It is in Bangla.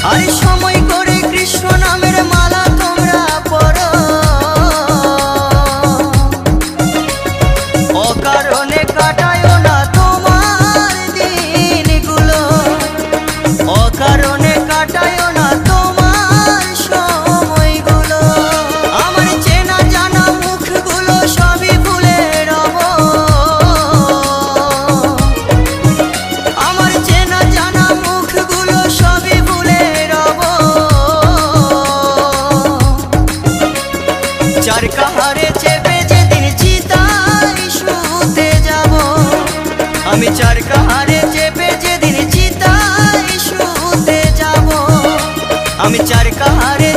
আরে সময় করে কৃষ্ণ নামের মালা তোমরা পড়ো, অকারণে কাটায় না তোমার দিনগুলো, অকারণে কাটায় না তোমার সময়গুলো। আমার চেনা জানা মুখগুলো সবই ভুলে রব, আমার চেনা জানা মুখগুলো সবই ভুলে রব। চার কাহারে চেপে যেদিন চিতায় শুতে যাব, আমি চার কাহারে চেপে যেদিন চিতায় শুতে যাব, আমি চার কাহারে